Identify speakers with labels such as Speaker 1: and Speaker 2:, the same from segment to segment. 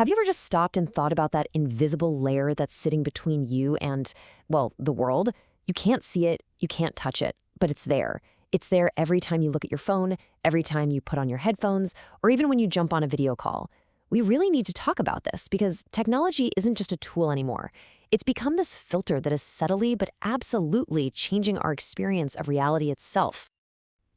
Speaker 1: Have you ever just stopped and thought about that invisible layer that's sitting between you and, well, the world? You can't see it, you can't touch it, but it's there. It's there every time you look at your phone, every time you put on your headphones, or even when you jump on a video call. We really need to talk about this because technology isn't just a tool anymore. It's become this filter that is subtly but absolutely changing our experience of reality itself.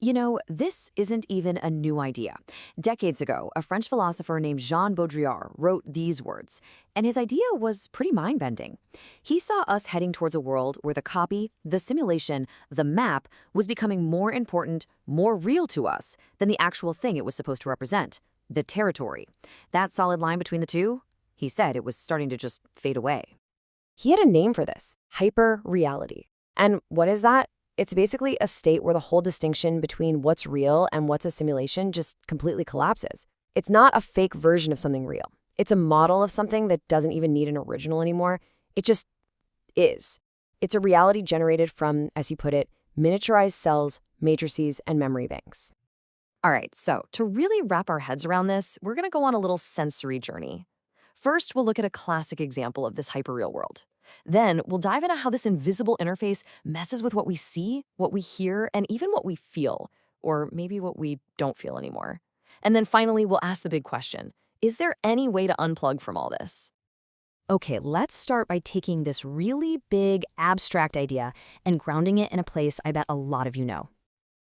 Speaker 1: You know, this isn't even a new idea. Decades ago, a French philosopher named Jean Baudrillard wrote these words, and his idea was pretty mind-bending. He saw us heading towards a world where the copy, the simulation, the map was becoming more important, more real to us than the actual thing it was supposed to represent, the territory. That solid line between the two? He said it was starting to just fade away. He had a name for this, hyper-reality. And what is that? It's basically a state where the whole distinction between what's real and what's a simulation just completely collapses. It's not a fake version of something real. It's a model of something that doesn't even need an original anymore. It just is. It's a reality generated from, as he put it, miniaturized cells, matrices, and memory banks. All right, so to really wrap our heads around this, we're going to go on a little sensory journey. First, we'll look at a classic example of this hyperreal world. Then we'll dive into how this invisible interface messes with what we see, what we hear, and even what we feel, or maybe what we don't feel anymore. And then finally, we'll ask the big question, is there any way to unplug from all this? Okay, let's start by taking this really big, abstract idea and grounding it in a place I bet a lot of you know.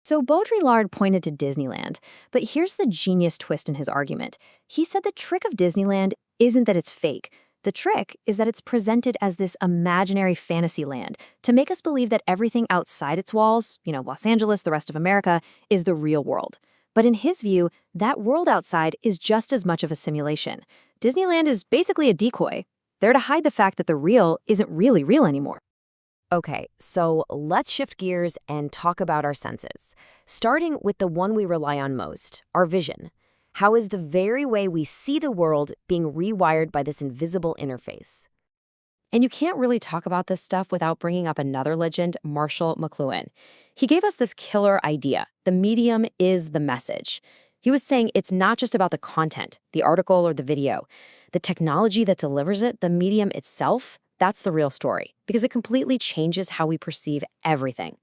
Speaker 1: So Baudrillard pointed to Disneyland, but here's the genius twist in his argument. He said the trick of Disneyland isn't that it's fake. The trick is that it's presented as this imaginary fantasy land to make us believe that everything outside its walls, Los Angeles, the rest of America, is the real world. But in his view, that world outside is just as much of a simulation. Disneyland is basically a decoy. They're to hide the fact that the real isn't really real anymore. Okay, so let's shift gears and talk about our senses, starting with the one we rely on most, our vision. How is the very way we see the world being rewired by this invisible interface? And you can't really talk about this stuff without bringing up another legend, Marshall McLuhan. He gave us this killer idea. The medium is the message. He was saying it's not just about the content, the article or the video. The technology that delivers it, the medium itself, that's the real story, because it completely changes how we perceive everything.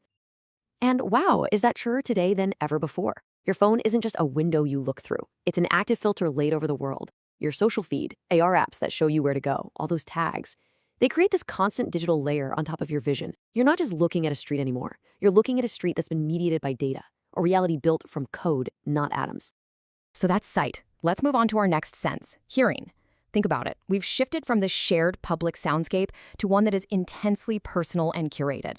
Speaker 1: And wow, is that truer today than ever before? Your phone isn't just a window you look through. It's an active filter laid over the world. Your social feed, AR apps that show you where to go, all those tags. They create this constant digital layer on top of your vision. You're not just looking at a street anymore. You're looking at a street that's been mediated by data, a reality built from code, not atoms. So that's sight. Let's move on to our next sense, hearing. Think about it. We've shifted from this shared public soundscape to one that is intensely personal and curated.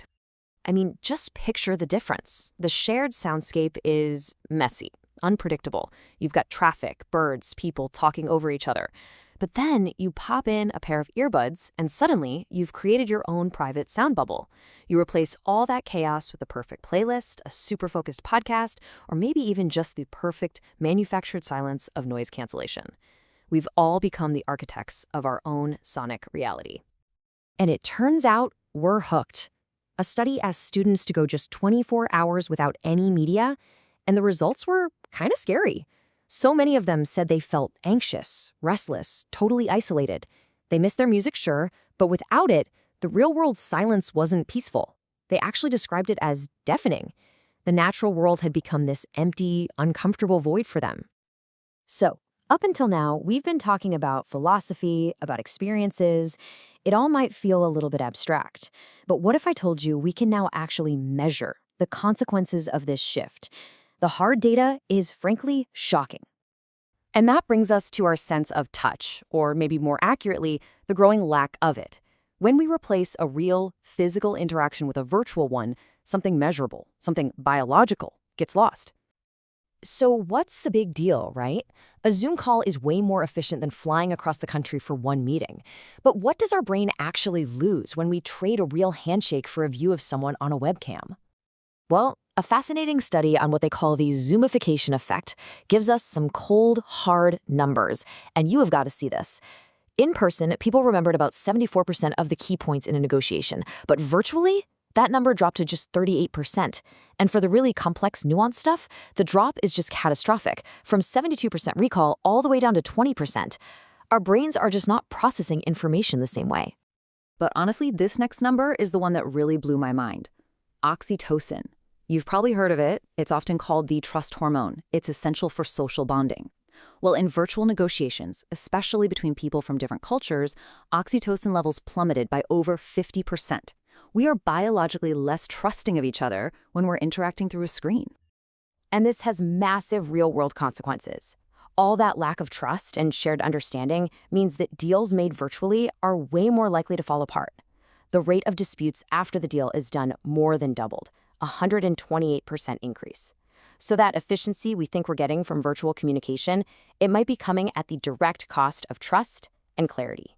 Speaker 1: I mean, just picture the difference. The shared soundscape is messy, unpredictable. You've got traffic, birds, people talking over each other. But then you pop in a pair of earbuds, and suddenly you've created your own private sound bubble. You replace all that chaos with the perfect playlist, a super focused podcast, or maybe even just the perfect manufactured silence of noise cancellation. We've all become the architects of our own sonic reality. And it turns out we're hooked. A study asked students to go just 24 hours without any media, and the results were kind of scary. So many of them said they felt anxious, restless, totally isolated. They missed their music, sure, but without it, the real-world silence wasn't peaceful. They actually described it as deafening. The natural world had become this empty, uncomfortable void for them. So, up until now, we've been talking about philosophy, about experiences. It all might feel a little bit abstract. But what if I told you we can now actually measure the consequences of this shift? The hard data is frankly shocking. And that brings us to our sense of touch, or maybe more accurately, the growing lack of it. When we replace a real, physical interaction with a virtual one, something measurable, something biological, gets lost. So what's the big deal, right? A Zoom call is way more efficient than flying across the country for one meeting. But what does our brain actually lose when we trade a real handshake for a view of someone on a webcam? Well, a fascinating study on what they call the Zoomification effect gives us some cold, hard numbers, and you have got to see this. In person, people remembered about 74% of the key points in a negotiation, but virtually, that number dropped to just 38%. And for the really complex, nuanced stuff, the drop is just catastrophic, from 72% recall all the way down to 20%. Our brains are just not processing information the same way.
Speaker 2: But honestly, this next number is the one that really blew my mind. Oxytocin. You've probably heard of it. It's often called the trust hormone. It's essential for social bonding. Well, in virtual negotiations, especially between people from different cultures, oxytocin levels plummeted by over 50%. We are biologically less trusting of each other when we're interacting through a screen.
Speaker 1: And this has massive real-world consequences. All that lack of trust and shared understanding means that deals made virtually are way more likely to fall apart. The rate of disputes after the deal is done more than doubled, a 128% increase. So that efficiency we think we're getting from virtual communication, it might be coming at the direct cost of trust and clarity.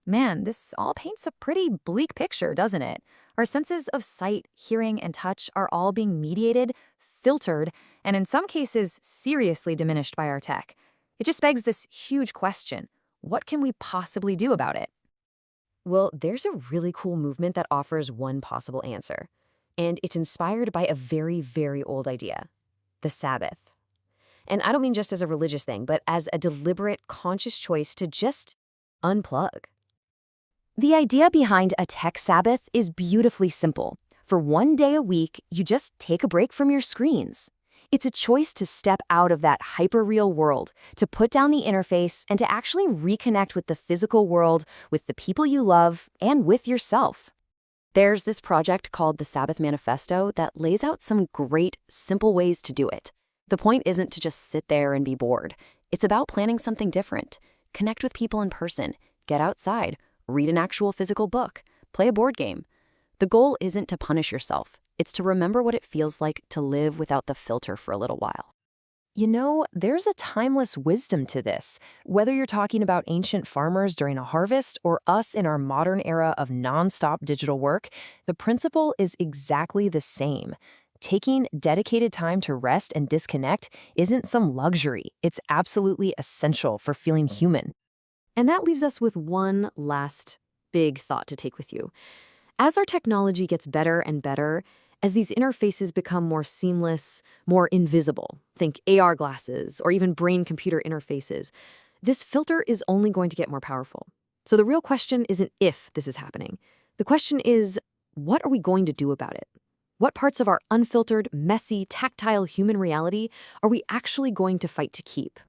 Speaker 3: Man, this all paints a pretty bleak picture, doesn't it? Our senses of sight, hearing, and touch are all being mediated, filtered, and in some cases, seriously diminished by our tech. It just begs this huge question: what can we possibly do about it?
Speaker 1: Well, there's a really cool movement that offers one possible answer. And it's inspired by a very, very old idea: the Sabbath. And I don't mean just as a religious thing, but as a deliberate, conscious choice to just unplug. The idea behind a tech Sabbath is beautifully simple. For one day a week, you just take a break from your screens. It's a choice to step out of that hyper-real world, to put down the interface, and to actually reconnect with the physical world, with the people you love, and with yourself. There's this project called the Sabbath Manifesto that lays out some great, simple ways to do it. The point isn't to just sit there and be bored. It's about planning something different. Connect with people in person, get outside, read an actual physical book, play a board game. The goal isn't to punish yourself. It's to remember what it feels like to live without the filter for a little while. You know, there's a timeless wisdom to this. Whether you're talking about ancient farmers during a harvest or us in our modern era of nonstop digital work, the principle is exactly the same. Taking dedicated time to rest and disconnect isn't some luxury. It's absolutely essential for feeling human. And that leaves us with one last big thought to take with you. As our technology gets better and better, as these interfaces become more seamless, more invisible, think AR glasses or even brain-computer interfaces, this filter is only going to get more powerful. So the real question isn't if this is happening. The question is, what are we going to do about it? What parts of our unfiltered, messy, tactile human reality are we actually going to fight to keep?